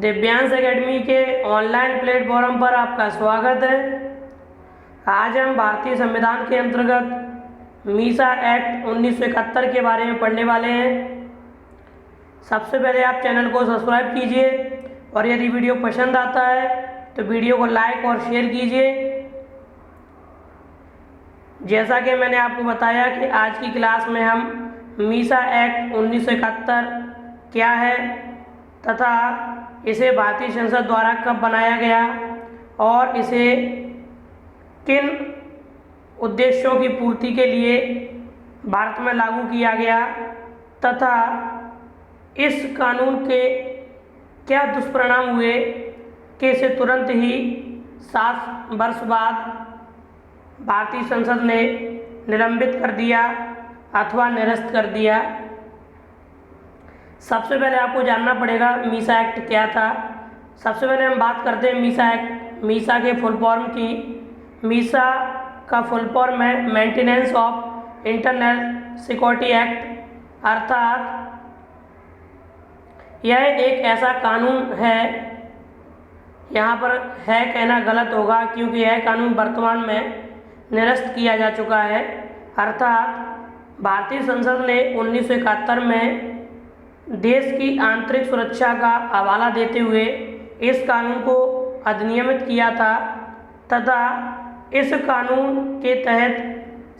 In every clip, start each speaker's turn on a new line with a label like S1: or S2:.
S1: Divyansh academy के online platform पर आपका स्वागत है। आज हम भारतीय संविधान के अंतर्गत मीसा एक्ट 1971 के बारे में पढ़ने वाले हैं। सबसे पहले आप चैनल को सब्सक्राइब कीजिए और यदि वीडियो पसंद आता है तो वीडियो को लाइक और शेयर कीजिए। जैसा कि मैंने आपको बताया कि आज की क्लास में हम मीसा एक्ट 1971 क्या है तथा इसे भारतीय संसद द्वारा कब बनाया गया और इसे किन उद्देश्यों की पूर्ति के लिए भारत में लागू किया गया तथा इस कानून के क्या दुष्परिणाम हुए कि इसे तुरंत ही 7 वर्ष बाद भारतीय संसद ने निलंबित कर दिया अथवा निरस्त कर दिया। सबसे पहले आपको जानना पड़ेगा मीसा एक्ट क्या था। सबसे पहले हम बात करते हैं मीसा एक्ट, मीसा के फुल फॉर्म की। मीसा का फुल फॉर्म है maintenance of internal security act, अर्थात यह एक ऐसा कानून है, यहाँ पर है कहना गलत होगा क्योंकि यह कानून वर्तमान में निरस्त किया जा चुका है। अर्थात भारतीय संसद ने 1971 में देश की आंतरिक सुरक्षा का हवाला देते हुए इस कानून को अधिनियमित किया था तथा इस कानून के तहत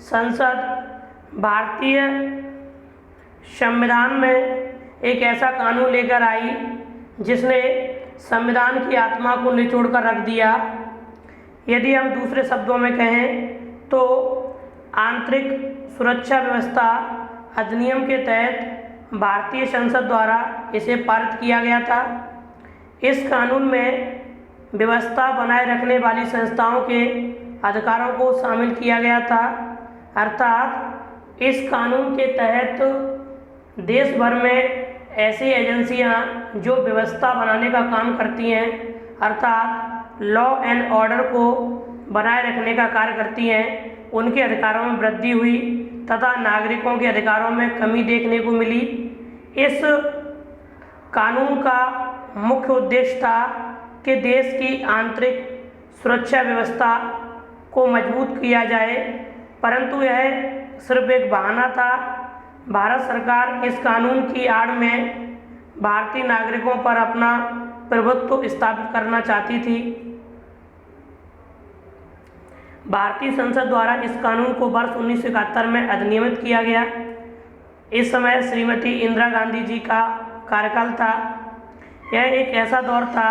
S1: संसद भारतीय संविधान में एक ऐसा कानून लेकर आई जिसने संविधान की आत्मा को निचोड़ कर रख दिया। यदि हम दूसरे शब्दों में कहें तो आंतरिक सुरक्षा व्यवस्था अधिनियम के तहत भारतीय संसद द्वारा इसे पारित किया गया था। इस कानून में व्यवस्था बनाए रखने वाली संस्थाओं के अधिकारों को शामिल किया गया था। अर्थात इस कानून के तहत देश भर में ऐसी एजेंसियां जो व्यवस्था बनाने का काम करती हैं, अर्थात लॉ एंड ऑर्डर को बनाए रखने का कार्य करती हैं, उनके अधिकारों में वृद्धि हुई तथा नागरिकों के अधिकारों में कमी देखने को मिली। इस कानून का मुख्य उद्देश्य था कि देश की आंतरिक सुरक्षा व्यवस्था को मजबूत किया जाए, परंतु यह सिर्फ एक बहाना था। भारत सरकार इस कानून की आड़ में भारतीय नागरिकों पर अपना प्रभुत्व स्थापित करना चाहती थी। भारतीय संसद द्वारा इस कानून को वर्ष 1971 में अधिनियमित किया गया। इस समय श्रीमती इंदिरा गांधी जी का कार्यकाल था। यह एक ऐसा दौर था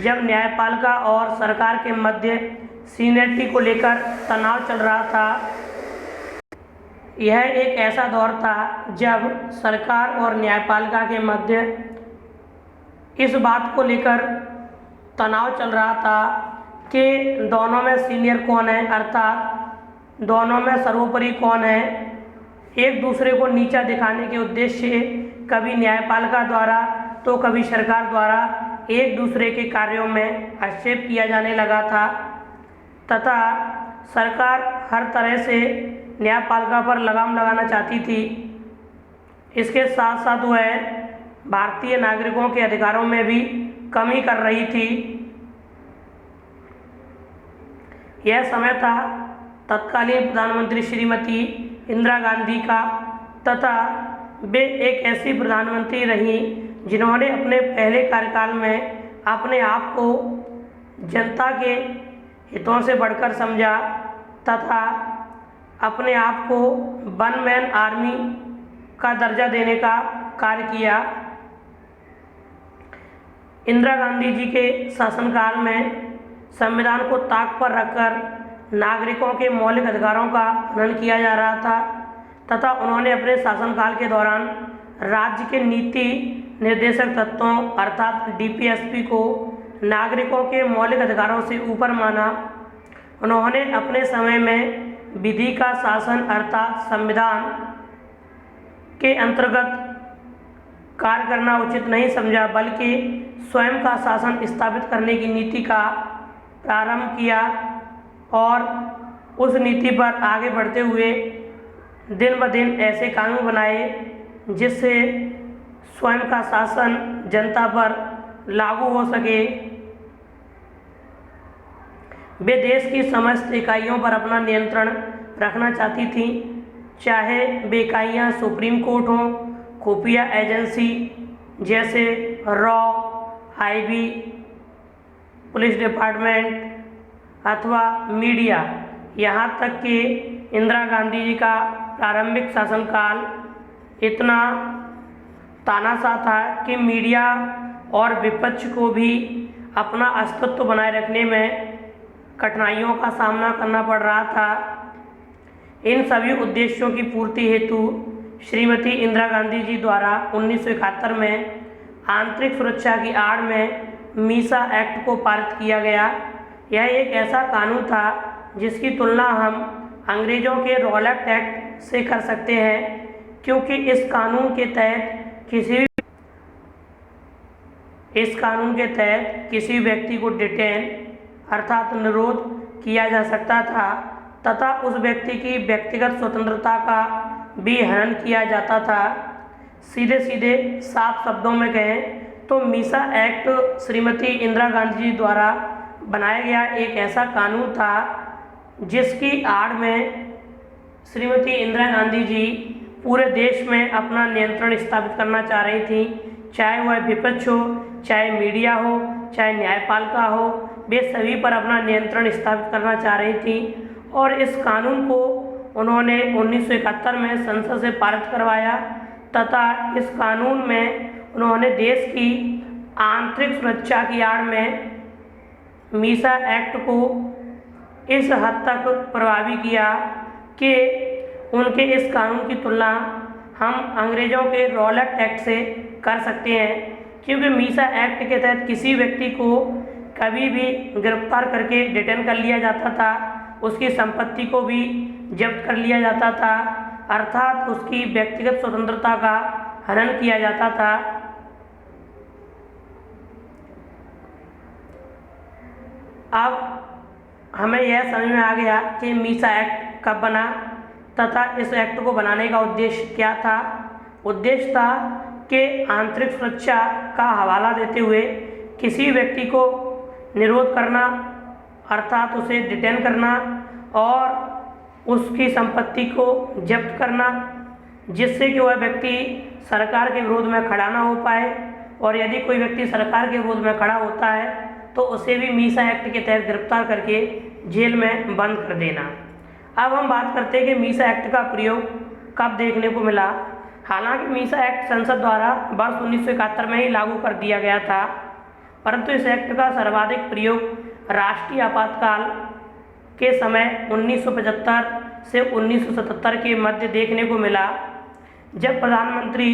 S1: जब न्यायपालिका और सरकार के मध्य सीनियरिटी को लेकर तनाव चल रहा था। यह एक ऐसा दौर था जब सरकार और न्यायपालिका के मध्य इस बात को लेकर तनाव चल रहा था कि दोनों में सीनियर कौन है, अर्थात दोनों में सर्वोपरि कौन है। एक दूसरे को नीचा दिखाने के उद्देश्य से कभी न्यायपालिका द्वारा तो कभी सरकार द्वारा एक दूसरे के कार्यों में हस्तक्षेप किया जाने लगा था तथा सरकार हर तरह से न्यायपालिका पर लगाम लगाना चाहती थी। इसके साथ साथ वह भारतीय नागरिकों के अधिकारों में भी कमी कर रही थी। यह समय था तत्कालीन प्रधानमंत्री श्रीमती इंदिरा गांधी का तथा वे एक ऐसी प्रधानमंत्री रहीं जिन्होंने अपने पहले कार्यकाल में अपने आप को जनता के हितों से बढ़कर समझा तथा अपने आप को वन मैन आर्मी का दर्जा देने का कार्य किया। इंदिरा गांधी जी के शासनकाल में संविधान को ताक पर रखकर नागरिकों के मौलिक अधिकारों का हनन किया जा रहा था तथा उन्होंने अपने शासनकाल के दौरान राज्य के नीति निर्देशक तत्वों अर्थात डीपीएसपी को नागरिकों के मौलिक अधिकारों से ऊपर माना। उन्होंने अपने समय में विधि का शासन अर्थात संविधान के अंतर्गत कार्य करना उचित नहीं समझा, बल्कि स्वयं का शासन स्थापित करने की नीति का प्रारंभ किया और उस नीति पर आगे बढ़ते हुए दिन ब दिन ऐसे कानून बनाए जिससे स्वयं का शासन जनता पर लागू हो सके। वे देश की समस्त इकाइयों पर अपना नियंत्रण रखना चाहती थीं, चाहे वे इकाइयाँ सुप्रीम कोर्ट हों, खुफिया एजेंसी जैसे रॉ, आईबी, पुलिस डिपार्टमेंट अथवा मीडिया। यहाँ तक कि इंदिरा गांधी जी का प्रारंभिक शासनकाल इतना तानाशाह था कि मीडिया और विपक्ष को भी अपना अस्तित्व बनाए रखने में कठिनाइयों का सामना करना पड़ रहा था। इन सभी उद्देश्यों की पूर्ति हेतु श्रीमती इंदिरा गांधी जी द्वारा 1971 में आंतरिक सुरक्षा की आड़ में मीसा एक्ट को पारित किया गया। यह एक ऐसा कानून था जिसकी तुलना हम अंग्रेज़ों के रॉलेट एक्ट से कर सकते हैं, क्योंकि इस कानून के तहत किसी व्यक्ति को डिटेन अर्थात निरोध किया जा सकता था तथा उस व्यक्ति की व्यक्तिगत स्वतंत्रता का भी हनन किया जाता था। सीधे सीधे साफ शब्दों में कहें तो मीसा एक्ट श्रीमती इंदिरा गांधी जी द्वारा बनाया गया एक ऐसा कानून था जिसकी आड़ में श्रीमती इंदिरा गांधी जी पूरे देश में अपना नियंत्रण स्थापित करना चाह रही थी, चाहे वह विपक्ष हो, चाहे मीडिया हो, चाहे न्यायपालिका हो, वे सभी पर अपना नियंत्रण स्थापित करना चाह रही थी। और इस कानून को उन्होंने 1971 में संसद से पारित करवाया तथा इस कानून में उन्होंने देश की आंतरिक सुरक्षा की आड़ में मीसा एक्ट को इस हद तक प्रभावी किया कि उनके इस कानून की तुलना हम अंग्रेज़ों के रॉलेट एक्ट से कर सकते हैं, क्योंकि मीसा एक्ट के तहत किसी व्यक्ति को कभी भी गिरफ्तार करके डिटेन कर लिया जाता था, उसकी संपत्ति को भी जब्त कर लिया जाता था, अर्थात उसकी व्यक्तिगत स्वतंत्रता का हनन किया जाता था। अब हमें यह समझ में आ गया कि मीसा एक्ट कब बना तथा इस एक्ट को बनाने का उद्देश्य क्या था। उद्देश्य था कि आंतरिक सुरक्षा का हवाला देते हुए किसी व्यक्ति को निरोध करना अर्थात उसे डिटेन करना और उसकी संपत्ति को जब्त करना, जिससे कि वह व्यक्ति सरकार के विरोध में खड़ा ना हो पाए, और यदि कोई व्यक्ति सरकार के विरोध में खड़ा होता है तो उसे भी मीसा एक्ट के तहत गिरफ्तार करके जेल में बंद कर देना। अब हम बात करते हैं कि मीसा एक्ट का प्रयोग कब देखने को मिला। हालांकि मीसा एक्ट संसद द्वारा वर्ष 1971 में ही लागू कर दिया गया था, परंतु इस एक्ट का सर्वाधिक प्रयोग राष्ट्रीय आपातकाल के समय 1975 से 1977 के मध्य देखने को मिला, जब प्रधानमंत्री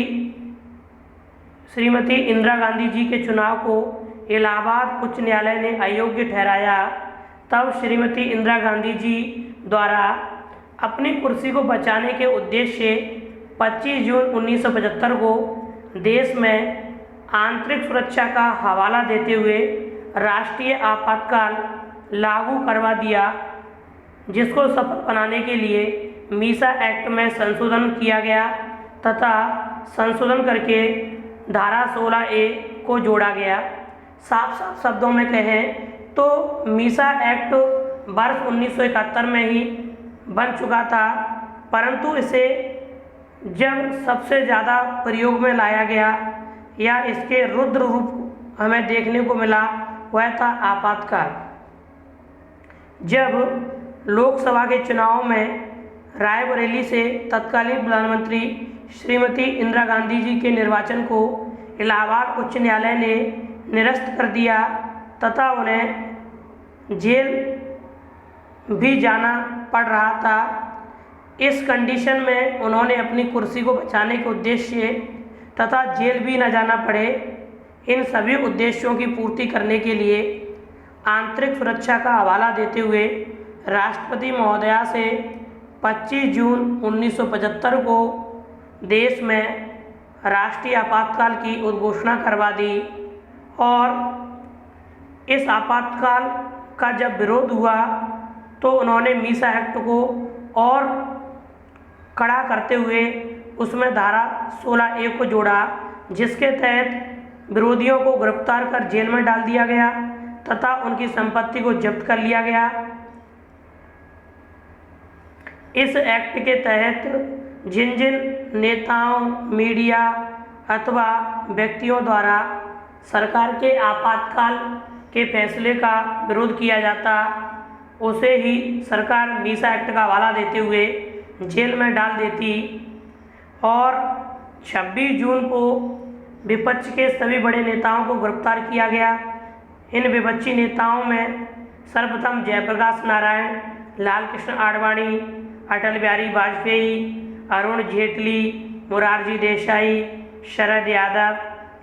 S1: श्रीमती इंदिरा गांधी जी के चुनाव को इलाहाबाद उच्च न्यायालय ने अयोग्य ठहराया। तब श्रीमती इंदिरा गांधी जी द्वारा अपनी कुर्सी को बचाने के उद्देश्य से 25 जून 1975 को देश में आंतरिक सुरक्षा का हवाला देते हुए राष्ट्रीय आपातकाल लागू करवा दिया, जिसको सफल बनाने के लिए मीसा एक्ट में संशोधन किया गया तथा संशोधन करके धारा 16A को जोड़ा गया। साफ साफ शब्दों में कहें तो मीसा एक्ट वर्ष 1971 में ही बन चुका था, परंतु इसे जब सबसे ज़्यादा प्रयोग में लाया गया या इसके रुद्र रूप हमें देखने को मिला वह था आपातकाल। जब लोकसभा के चुनाव में रायबरेली से तत्कालीन प्रधानमंत्री श्रीमती इंदिरा गांधी जी के निर्वाचन को इलाहाबाद उच्च न्यायालय ने निरस्त कर दिया तथा उन्हें जेल भी जाना पड़ रहा था। इस कंडीशन में उन्होंने अपनी कुर्सी को बचाने के उद्देश्य से तथा जेल भी न जाना पड़े, इन सभी उद्देश्यों की पूर्ति करने के लिए आंतरिक सुरक्षा का हवाला देते हुए राष्ट्रपति महोदया से 25 जून 1975 को देश में राष्ट्रीय आपातकाल की उद्घोषणा करवा दी। और इस आपातकाल का जब विरोध हुआ तो उन्होंने मीसा एक्ट को और कड़ा करते हुए उसमें धारा 16A को जोड़ा, जिसके तहत विरोधियों को गिरफ्तार कर जेल में डाल दिया गया तथा उनकी संपत्ति को जब्त कर लिया गया। इस एक्ट के तहत जिन जिन नेताओं, मीडिया अथवा व्यक्तियों द्वारा सरकार के आपातकाल के फैसले का विरोध किया जाता, उसे ही सरकार मीसा एक्ट का हवाला देते हुए जेल में डाल देती। और 26 जून को विपक्ष के सभी बड़े नेताओं को गिरफ्तार किया गया। इन विपक्षी नेताओं में सर्वप्रथम जयप्रकाश नारायण, लालकृष्ण आडवाणी, अटल बिहारी वाजपेयी, अरुण जेटली, मोरारजी देसाई, शरद यादव,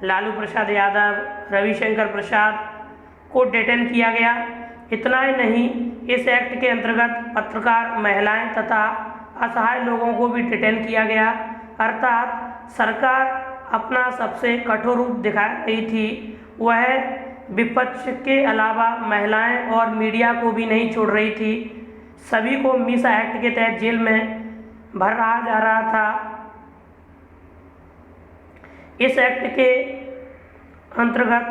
S1: लालू प्रसाद यादव, रविशंकर प्रसाद को डिटेन किया गया। इतना ही नहीं, इस एक्ट के अंतर्गत पत्रकार, महिलाएं तथा असहाय लोगों को भी डिटेन किया गया। अर्थात सरकार अपना सबसे कठोर रूप दिखा रही थी। वह विपक्ष के अलावा महिलाएं और मीडिया को भी नहीं छोड़ रही थी। सभी को मीसा एक्ट के तहत जेल में भरा जा रहा था। इस एक्ट के अंतर्गत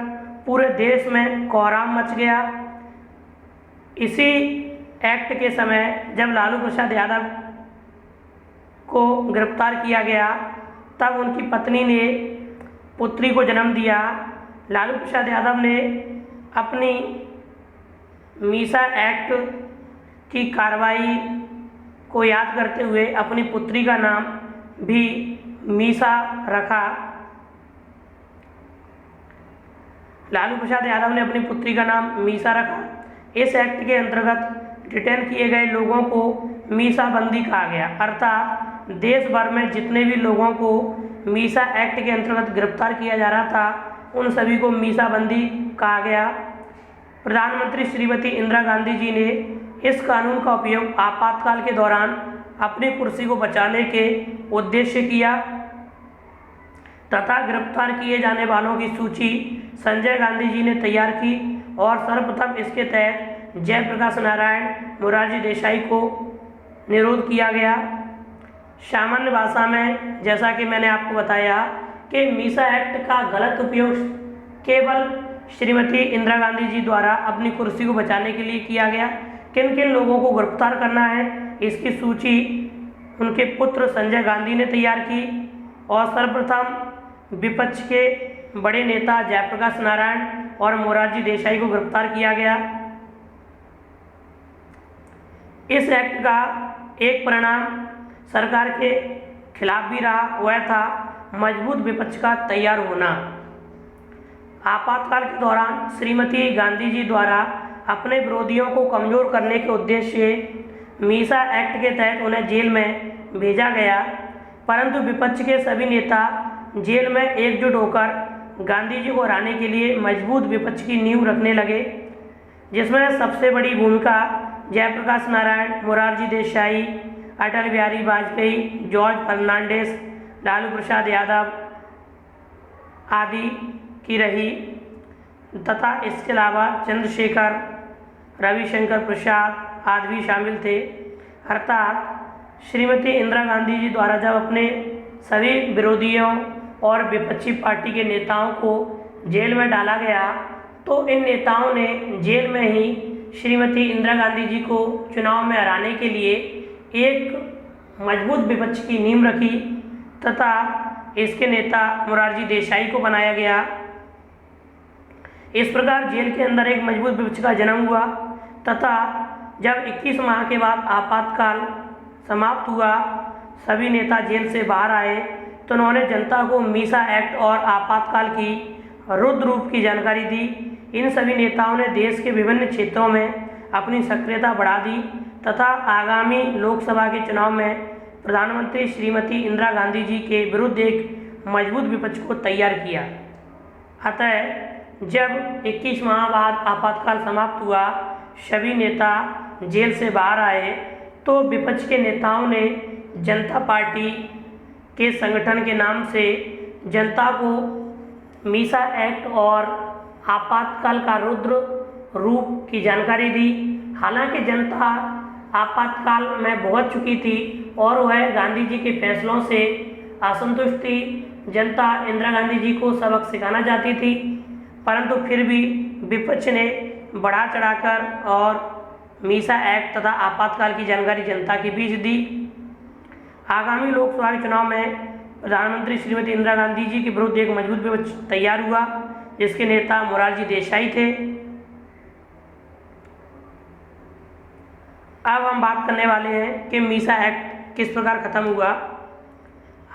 S1: पूरे देश में कोहराम मच गया। इसी एक्ट के समय जब लालू प्रसाद यादव को गिरफ्तार किया गया, तब उनकी पत्नी ने पुत्री को जन्म दिया। लालू प्रसाद यादव ने अपनी मीसा एक्ट की कार्रवाई को याद करते हुए अपनी पुत्री का नाम भी मीसा रखा। लालू प्रसाद यादव ने अपनी पुत्री का नाम मीसा रखा। इस एक्ट के अंतर्गत डिटेन किए गए लोगों को मीसा बंदी कहा गया। अर्थात देश भर में जितने भी लोगों को मीसा एक्ट के अंतर्गत गिरफ्तार किया जा रहा था, उन सभी को मीसा बंदी कहा गया। प्रधानमंत्री श्रीमती इंदिरा गांधी जी ने इस कानून का उपयोग आपातकाल के दौरान अपनी कुर्सी को बचाने के उद्देश्य किया तथा गिरफ्तार किए जाने वालों की सूची संजय गांधी जी ने तैयार की और सर्वप्रथम इसके तहत जयप्रकाश नारायण, मोरारजी देसाई को निरोध किया गया। सामान्य भाषा में जैसा कि मैंने आपको बताया कि मीसा एक्ट का गलत उपयोग केवल श्रीमती इंदिरा गांधी जी द्वारा अपनी कुर्सी को बचाने के लिए किया गया। किन किन लोगों को गिरफ्तार करना है, इसकी सूची उनके पुत्र संजय गांधी ने तैयार की और सर्वप्रथम विपक्ष के बड़े नेता जयप्रकाश नारायण और मोरारजी देसाई को गिरफ्तार किया गया। इस एक्ट का एक परिणाम सरकार के खिलाफ भी रहा, वह था मजबूत विपक्ष का तैयार होना। आपातकाल के दौरान श्रीमती गांधी जी द्वारा अपने विरोधियों को कमज़ोर करने के उद्देश्य से मीसा एक्ट के तहत उन्हें जेल में भेजा गया, परंतु विपक्ष के सभी नेता जेल में एकजुट होकर गांधी जी को हराने के लिए मजबूत विपक्ष की नींव रखने लगे, जिसमें सबसे बड़ी भूमिका जयप्रकाश नारायण, मोरारजी देसाई, अटल बिहारी वाजपेयी, जॉर्ज फर्नांडिस, लालू प्रसाद यादव आदि की रही तथा इसके अलावा चंद्रशेखर, रविशंकर प्रसाद आदि भी शामिल थे। अर्थात श्रीमती इंदिरा गांधी जी द्वारा जब अपने सभी विरोधियों और विपक्षी पार्टी के नेताओं को जेल में डाला गया, तो इन नेताओं ने जेल में ही श्रीमती इंदिरा गांधी जी को चुनाव में हराने के लिए एक मजबूत विपक्ष की नींव रखी तथा इसके नेता मोरारजी देसाई को बनाया गया। इस प्रकार जेल के अंदर एक मजबूत विपक्ष का जन्म हुआ तथा जब 21 माह के बाद आपातकाल समाप्त हुआ, सभी नेता जेल से बाहर आए, तो उन्होंने जनता को मीसा एक्ट और आपातकाल की रुद्र रूप की जानकारी दी। इन सभी नेताओं ने देश के विभिन्न क्षेत्रों में अपनी सक्रियता बढ़ा दी तथा आगामी लोकसभा के चुनाव में प्रधानमंत्री श्रीमती इंदिरा गांधी जी के विरुद्ध एक मजबूत विपक्ष को तैयार किया। अतः जब 21 माह बाद आपातकाल समाप्त हुआ, सभी नेता जेल से बाहर आए, तो विपक्ष के नेताओं ने जनता पार्टी के संगठन के नाम से जनता को मीसा एक्ट और आपातकाल का रुद्र रूप की जानकारी दी। हालांकि जनता आपातकाल में भुगत चुकी थी और वह गांधी जी के फैसलों से असंतुष्ट थी, जनता इंदिरा गांधी जी को सबक सिखाना चाहती थी, परंतु फिर भी विपक्ष ने बढ़ा चढ़ाकर और मीसा एक्ट तथा आपातकाल की जानकारी जनता के बीच दी। आगामी लोकसभा के चुनाव में प्रधानमंत्री श्रीमती इंदिरा गांधी जी के विरुद्ध एक मजबूत विपक्ष तैयार हुआ, जिसके नेता मोरारजी देसाई थे। अब हम बात करने वाले हैं कि मीसा एक्ट किस प्रकार खत्म हुआ।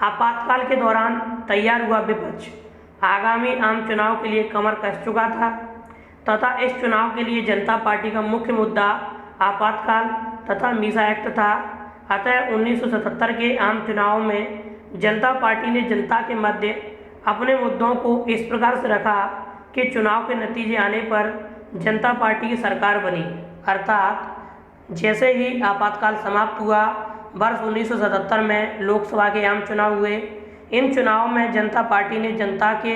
S1: आपातकाल के दौरान तैयार हुआ विपक्ष आगामी आम चुनाव के लिए कमर कस चुका था तथा इस चुनाव के लिए जनता पार्टी का मुख्य मुद्दा आपातकाल तथा मीसा एक्ट था। अतः 1977 के आम चुनाव में जनता पार्टी ने जनता के मध्य अपने मुद्दों को इस प्रकार से रखा कि चुनाव के नतीजे आने पर जनता पार्टी की सरकार बनी। अर्थात जैसे ही आपातकाल समाप्त हुआ, वर्ष 1977 में लोकसभा के आम चुनाव हुए। इन चुनाव में जनता पार्टी ने जनता के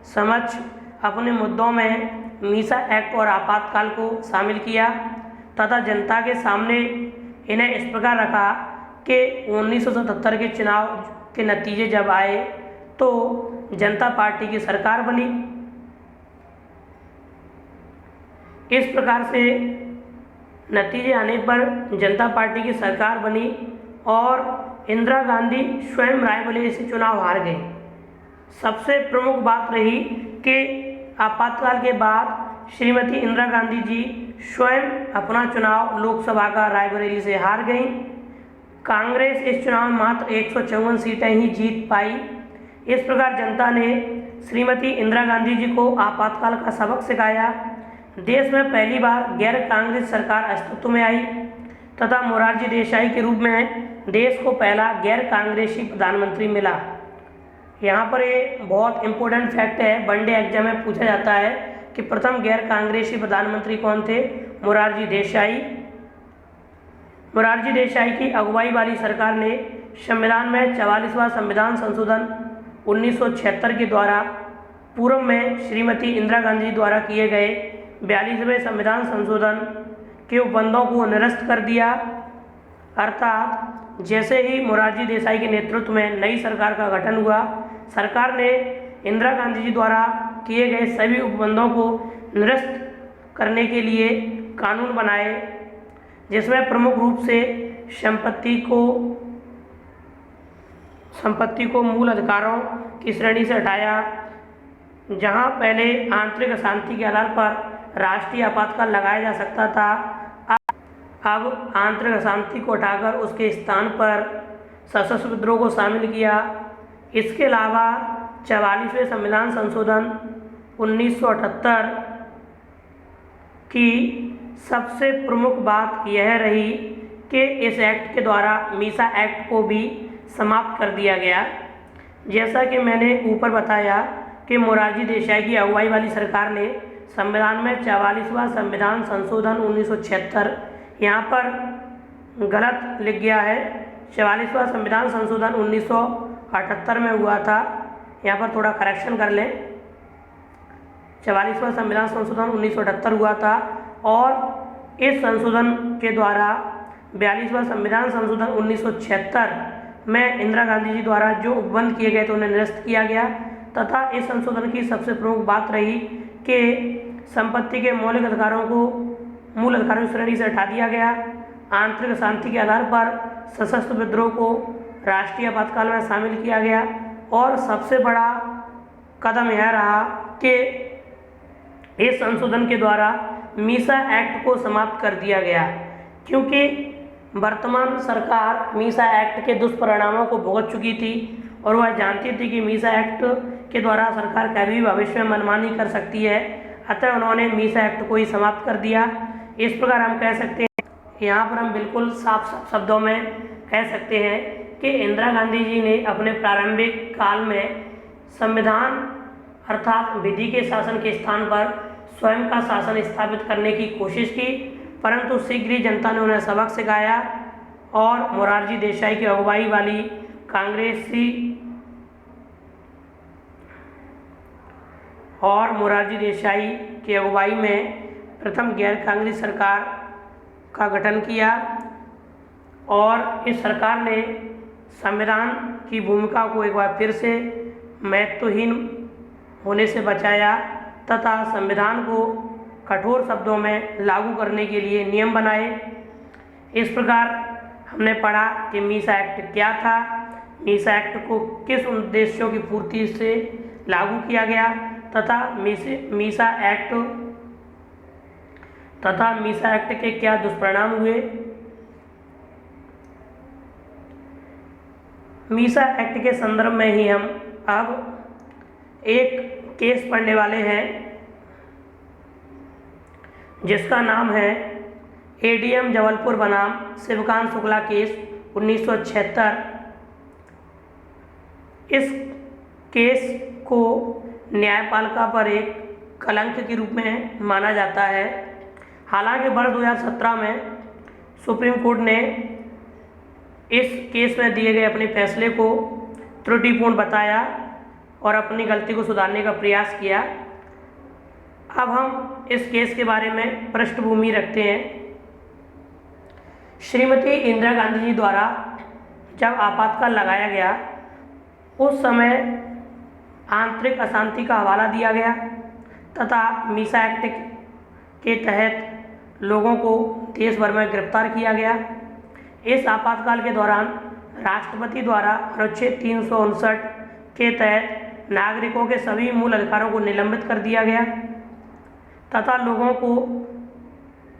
S1: समक्ष अपने मुद्दों में मीसा एक्ट और आपातकाल को शामिल किया तथा जनता के सामने इन्हें इस प्रकार रखा कि 1977 के चुनाव के नतीजे जब आए तो जनता पार्टी की सरकार बनी। इस प्रकार से नतीजे आने पर जनता पार्टी की सरकार बनी और इंदिरा गांधी स्वयं रायबरेली से चुनाव हार गए। सबसे प्रमुख बात रही कि आपातकाल के बाद श्रीमती इंदिरा गांधी जी स्वयं अपना चुनाव लोकसभा का रायबरेली से हार गई। कांग्रेस इस चुनाव में मात्र 154 सीटें ही जीत पाई। इस प्रकार जनता ने श्रीमती इंदिरा गांधी जी को आपातकाल का सबक सिखाया। देश में पहली बार गैर कांग्रेस सरकार अस्तित्व में आई तथा मोरारजी देसाई के रूप में देश को पहला गैर कांग्रेसी प्रधानमंत्री मिला। यहाँ पर ये बहुत इम्पोर्टेंट फैक्ट है, वनडे एग्जाम में पूछा जाता है कि प्रथम गैर कांग्रेसी प्रधानमंत्री कौन थे? मोरारजी देसाई। मोरारजी देसाई की अगुवाई वाली सरकार ने संविधान में 44वां संविधान संशोधन 1976 के द्वारा पूर्व में श्रीमती इंदिरा गांधी द्वारा किए गए 42वें संविधान संशोधन के उपबंधों को निरस्त कर दिया। अर्थात जैसे ही मोरारजी देसाई के नेतृत्व में नई सरकार का गठन हुआ, सरकार ने इंदिरा गांधी जी द्वारा किए गए सभी उपबंधों को निरस्त करने के लिए कानून बनाए, जिसमें प्रमुख रूप से संपत्ति को मूल अधिकारों की श्रेणी से हटाया। जहां पहले आंतरिक अशांति के आधार पर राष्ट्रीय आपातकाल लगाया जा सकता था, अब आंतरिक अशांति को हटाकर उसके स्थान पर सशस्त्र विद्रोह को शामिल किया। इसके अलावा 44वें संविधान संशोधन 1978 की सबसे प्रमुख बात यह रही कि इस एक्ट के द्वारा मीसा एक्ट को भी समाप्त कर दिया गया। जैसा कि मैंने ऊपर बताया कि मोरारजी देसाई की अगुवाई वाली सरकार ने संविधान में 44वां संविधान संशोधन 1976, यहाँ पर गलत लिख गया है, 44वां संविधान संशोधन 1978 में हुआ था, यहाँ पर थोड़ा करेक्शन कर लें। 44वां संविधान संशोधन 1978 हुआ था और इस संशोधन के द्वारा 42वां संविधान संशोधन 1976 में इंदिरा गांधी जी द्वारा जो उपबंध किए गए थे उन्हें निरस्त किया गया तथा इस संशोधन की सबसे प्रमुख बात रही कि संपत्ति के मौलिक अधिकारों को मूल अधिकारों की श्रेणी से हटा दिया गया। आंतरिक अशांति के आधार पर सशस्त्र विद्रोह को राष्ट्रीय आपातकाल में शामिल किया गया और सबसे बड़ा कदम यह रहा कि इस संशोधन के द्वारा मीसा एक्ट को समाप्त कर दिया गया, क्योंकि वर्तमान सरकार मीसा एक्ट के दुष्परिणामों को भुगत चुकी थी और वह जानती थी कि मीसा एक्ट के द्वारा सरकार कभी भी भविष्य में मनमानी कर सकती है। अतः उन्होंने मीसा एक्ट को ही समाप्त कर दिया। इस प्रकार हम कह सकते हैं, यहाँ पर हम बिल्कुल साफ शब्दों में कह सकते हैं कि इंदिरा गांधी जी ने अपने प्रारंभिक काल में संविधान अर्थात विधि के शासन के स्थान पर स्वयं का शासन स्थापित करने की कोशिश की, परंतु शीघ्र ही जनता ने उन्हें सबक सिखाया और मोरारजी देसाई की अगुवाई वाली मोरारजी देसाई की अगुवाई में प्रथम गैर कांग्रेस सरकार का गठन किया और इस सरकार ने संविधान की भूमिका को एक बार फिर से महत्वहीन होने से बचाया तथा संविधान को कठोर शब्दों में लागू करने के लिए नियम बनाए। इस प्रकार हमने पढ़ा कि मीसा एक्ट क्या था, मीसा एक्ट को किस उद्देश्यों की पूर्ति से लागू किया गया तथा मीसा एक्ट के क्या दुष्परिणाम हुए। मीसा एक्ट के संदर्भ में ही हम अब एक केस पढ़ने वाले हैं जिसका नाम है एडीएम जबलपुर बनाम शिवकांत शुक्ला केस 1976। इस केस को न्यायपालिका पर एक कलंक के रूप में माना जाता है। हालांकि वर्ष 2017 में सुप्रीम कोर्ट ने इस केस में दिए गए अपने फैसले को त्रुटिपूर्ण बताया और अपनी गलती को सुधारने का प्रयास किया। अब हम इस केस के बारे में पृष्ठभूमि रखते हैं। श्रीमती इंदिरा गांधी जी द्वारा जब आपातकाल लगाया गया उस समय आंतरिक अशांति का हवाला दिया गया तथा मीसा एक्ट के तहत लोगों को देश भर में गिरफ्तार किया गया। इस आपातकाल के दौरान राष्ट्रपति द्वारा अनुच्छेद 359 के तहत नागरिकों के सभी मूल अधिकारों को निलंबित कर दिया गया तथा लोगों को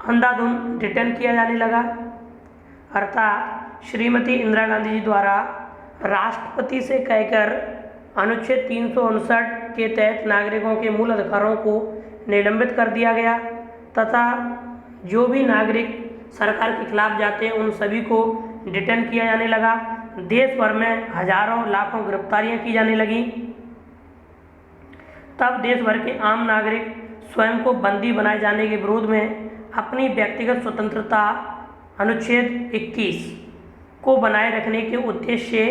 S1: अंधाधुंध डिटेन किया जाने लगा। अर्थात श्रीमती इंदिरा गांधी जी द्वारा राष्ट्रपति से कहकर अनुच्छेद 359 के तहत नागरिकों के मूल अधिकारों को निलंबित कर दिया गया तथा जो भी नागरिक सरकार के खिलाफ जाते हैं उन सभी को डिटेन किया जाने लगा। देश भर में हजारों लाखों गिरफ्तारियां की जाने लगी। तब देश भर के आम नागरिक स्वयं को बंदी बनाए जाने के विरोध में अपनी व्यक्तिगत स्वतंत्रता अनुच्छेद 21 को बनाए रखने के उद्देश्य से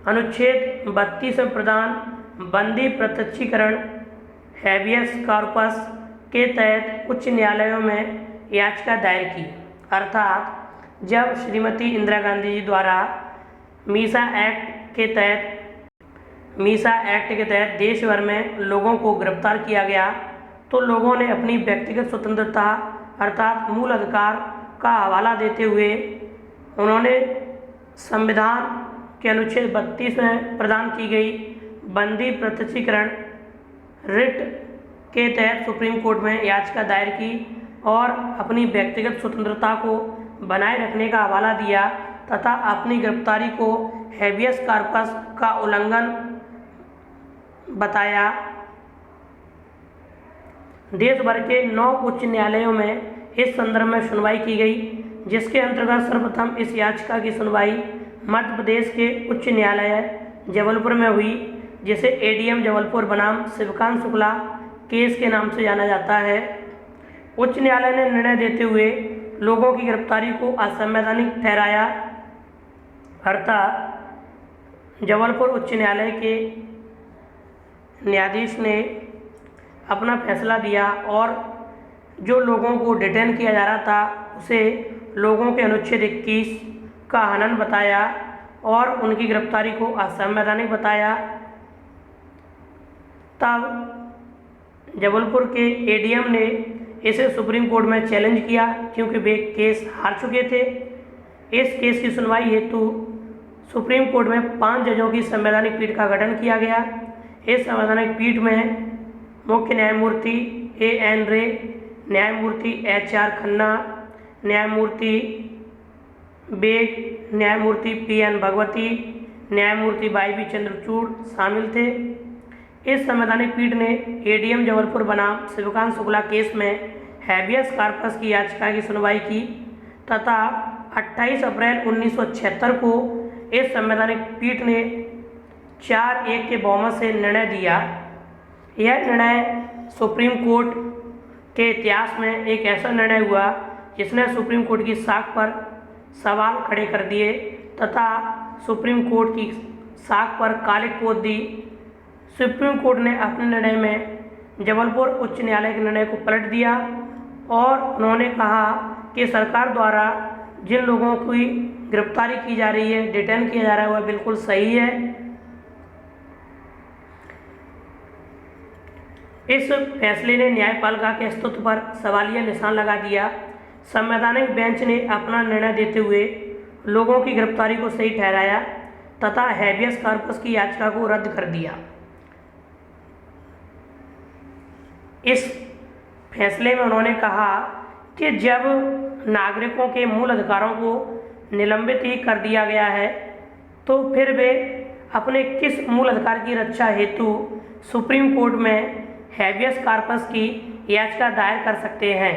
S1: अनुच्छेद 32 में प्रदान बंदी प्रत्यक्षीकरण हैबियस कॉर्पस के तहत उच्च न्यायालयों में याचिका दायर की। अर्थात जब श्रीमती इंदिरा गांधी जी द्वारा मीसा एक्ट के तहत देश भर में लोगों को गिरफ्तार किया गया तो लोगों ने अपनी व्यक्तिगत स्वतंत्रता अर्थात मूल अधिकार का हवाला देते हुए उन्होंने संविधान के अनुच्छेद 32 में प्रदान की गई बंदी प्रत्यक्षीकरण रिट के तहत सुप्रीम कोर्ट में याचिका दायर की और अपनी व्यक्तिगत स्वतंत्रता को बनाए रखने का हवाला दिया तथा अपनी गिरफ्तारी को हैबियस कॉर्पस का उल्लंघन बताया। देश भर के 9 उच्च न्यायालयों में इस संदर्भ में सुनवाई की गई, जिसके अंतर्गत सर्वप्रथम इस याचिका की सुनवाई मध्य प्रदेश के उच्च न्यायालय जबलपुर में हुई, जिसे एडीएम जबलपुर बनाम शिवकांत शुक्ला केस के नाम से जाना जाता है। उच्च न्यायालय ने निर्णय देते हुए लोगों की गिरफ्तारी को असंवैधानिक ठहराया। अर्थात जबलपुर उच्च न्यायालय के न्यायाधीश ने अपना फैसला दिया और जो लोगों को डिटेन किया जा रहा था उसे लोगों के अनुच्छेद 21 का हनन बताया और उनकी गिरफ्तारी को असंवैधानिक बताया। तब जबलपुर के एडीएम ने इसे सुप्रीम कोर्ट में चैलेंज किया क्योंकि वे केस हार चुके थे। इस केस की सुनवाई हेतु सुप्रीम कोर्ट में 5 जजों की संवैधानिक पीठ का गठन किया गया। इस संवैधानिक पीठ में मुख्य न्यायमूर्ति A.N. रे, न्यायमूर्ति H.R. खन्ना, न्यायमूर्ति बेग, न्यायमूर्ति P.N. भगवती, न्यायमूर्ति Y.B. चंद्रचूड़ शामिल थे। इस संवैधानिक पीठ ने एडीएम जबलपुर बनाम शिवकांत शुक्ला केस में हैबियस कॉर्पस की याचिका की सुनवाई की तथा 28 अप्रैल 1976 को इस संवैधानिक पीठ ने 4-1 के बहुमत से निर्णय दिया। यह निर्णय सुप्रीम कोर्ट के इतिहास में एक ऐसा निर्णय हुआ जिसने सुप्रीम कोर्ट की साख पर सवाल खड़े कर दिए तथा सुप्रीम कोर्ट की साख पर कालिक पोत दी। सुप्रीम कोर्ट ने अपने निर्णय में जबलपुर उच्च न्यायालय के निर्णय को पलट दिया और उन्होंने कहा कि सरकार द्वारा जिन लोगों की गिरफ्तारी की जा रही है, डिटेन किया जा रहा है, वह बिल्कुल सही है। इस फैसले ने न्यायपालिका के अस्तित्व पर सवालिया निशान लगा दिया। संवैधानिक बेंच ने अपना निर्णय देते हुए लोगों की गिरफ्तारी को सही ठहराया तथा हैबियस कॉर्पस की याचिका को रद्द कर दिया। इस फैसले में उन्होंने कहा कि जब नागरिकों के मूल अधिकारों को निलंबित ही कर दिया गया है तो फिर वे अपने किस मूल अधिकार की रक्षा हेतु सुप्रीम कोर्ट में हैबियस कॉर्पस की याचिका दायर कर सकते हैं।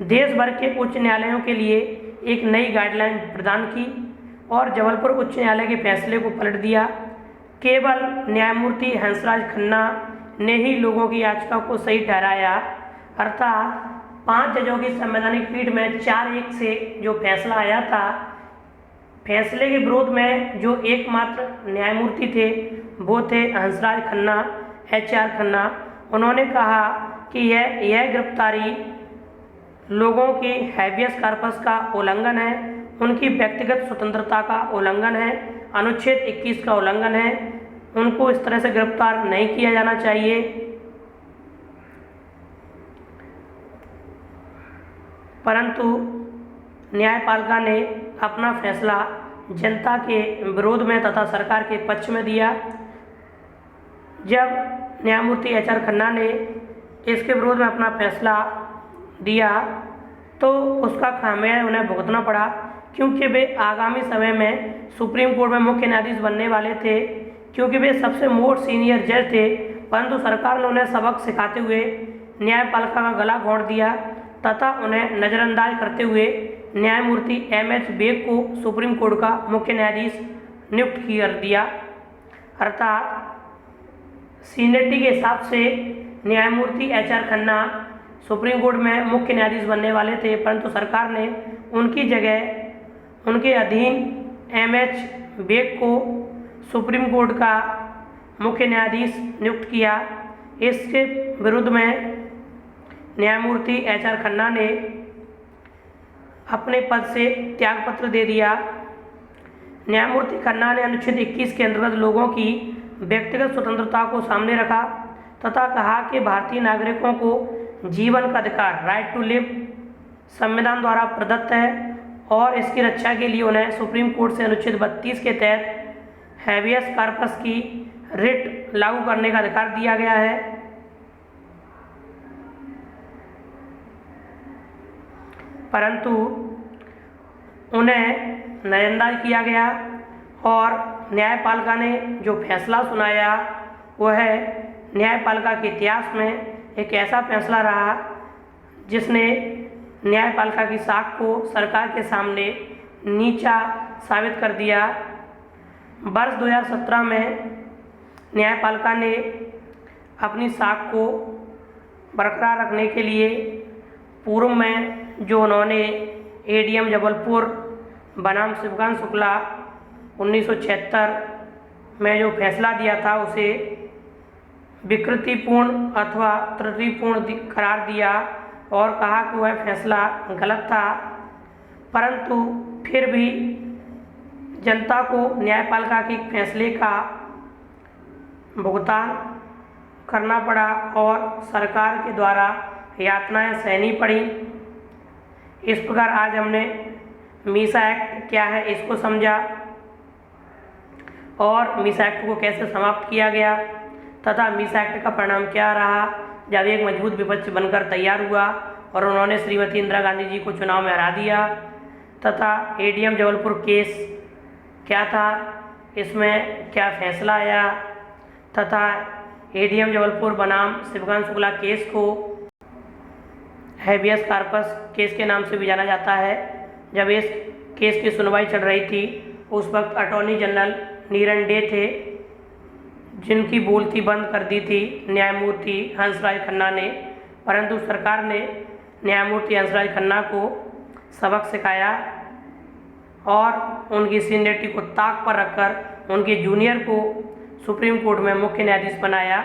S1: देश भर के उच्च न्यायालयों के लिए एक नई गाइडलाइन प्रदान की और जबलपुर उच्च न्यायालय के फैसले को पलट दिया। केवल न्यायमूर्ति हंसराज खन्ना ने ही लोगों की याचिका को सही ठहराया, अर्थात 5 जजों की संवैधानिक पीठ में 4-1 से जो फैसला आया था, फैसले के विरोध में जो एकमात्र न्यायमूर्ति थे वो थे हंसराज खन्ना, HR खन्ना। उन्होंने कहा कि यह गिरफ्तारी लोगों की हैबियस कॉर्पस का उल्लंघन है, उनकी व्यक्तिगत स्वतंत्रता का उल्लंघन है, अनुच्छेद 21 का उल्लंघन है, उनको इस तरह से गिरफ्तार नहीं किया जाना चाहिए। परंतु न्यायपालिका ने अपना फैसला जनता के विरोध में तथा सरकार के पक्ष में दिया। जब न्यायमूर्ति HR खन्ना ने इसके विरोध में अपना फैसला दिया तो उसका खामियाजा उन्हें भुगतना पड़ा, क्योंकि वे आगामी समय में सुप्रीम कोर्ट में मुख्य न्यायाधीश बनने वाले थे, क्योंकि वे सबसे मोस्ट सीनियर जज थे। परंतु सरकार ने उन्हें सबक सिखाते हुए न्यायपालिका का गला घोंट दिया तथा उन्हें नज़रअंदाज करते हुए न्यायमूर्ति MH बेग को सुप्रीम कोर्ट का मुख्य न्यायाधीश नियुक्त कर दिया। अर्थात सीनियरिटी के हिसाब से न्यायमूर्ति HR खन्ना सुप्रीम कोर्ट में मुख्य न्यायाधीश बनने वाले थे, परंतु सरकार ने उनकी जगह उनके अधीन MH बेग को सुप्रीम कोर्ट का मुख्य न्यायाधीश नियुक्त किया। इसके विरुद्ध में न्यायमूर्ति HR खन्ना ने अपने पद से त्यागपत्र दे दिया। न्यायमूर्ति खन्ना ने अनुच्छेद 21 के अंतर्गत लोगों की व्यक्तिगत स्वतंत्रता को सामने रखा तथा कहा कि भारतीय नागरिकों को जीवन का अधिकार राइट टू लिव संविधान द्वारा प्रदत्त है और इसकी रक्षा के लिए उन्हें सुप्रीम कोर्ट से अनुच्छेद 32 के तहत हैबियस कॉर्पस की रिट लागू करने का अधिकार दिया गया है। परंतु उन्हें नज़रअंदाज किया गया और न्यायपालिका ने जो फैसला सुनाया वह न्यायपालिका के इतिहास में एक ऐसा फैसला रहा जिसने न्यायपालिका की साख को सरकार के सामने नीचा साबित कर दिया। वर्ष 2017 में न्यायपालिका ने अपनी साख को बरकरार रखने के लिए पूर्व में जो उन्होंने ADM जबलपुर बनाम शिवकांत शुक्ला 1976 में जो फैसला दिया था उसे विकृतिपूर्ण अथवा त्रुटिपूर्ण करार दिया और कहा कि वह फैसला गलत था। परंतु फिर भी जनता को न्यायपालिका के फैसले का भुगतान करना पड़ा और सरकार के द्वारा यातनाएं सहनी पड़ी। इस प्रकार आज हमने मीसा एक्ट क्या है इसको समझा और मीसा एक्ट को कैसे समाप्त किया गया तथा मीसा एक्ट का परिणाम क्या रहा जब एक मजबूत विपक्ष बनकर तैयार हुआ और उन्होंने श्रीमती इंदिरा गांधी जी को चुनाव में हरा दिया तथा ADM जबलपुर केस क्या था, इसमें क्या फैसला आया तथा ADM जबलपुर बनाम शिवकांत शुक्ला केस को हैबियस कॉर्पस केस के नाम से भी जाना जाता है। जब इस केस की सुनवाई चल रही थी उस वक्त अटॉर्नी जनरल नीरन डे थे जिनकी बोलती बंद कर दी थी न्यायमूर्ति हंसराज खन्ना ने, परंतु सरकार ने न्यायमूर्ति हंसराज खन्ना को सबक सिखाया और उनकी सीनियरिटी को ताक पर रखकर उनके जूनियर को सुप्रीम कोर्ट में मुख्य न्यायाधीश बनाया।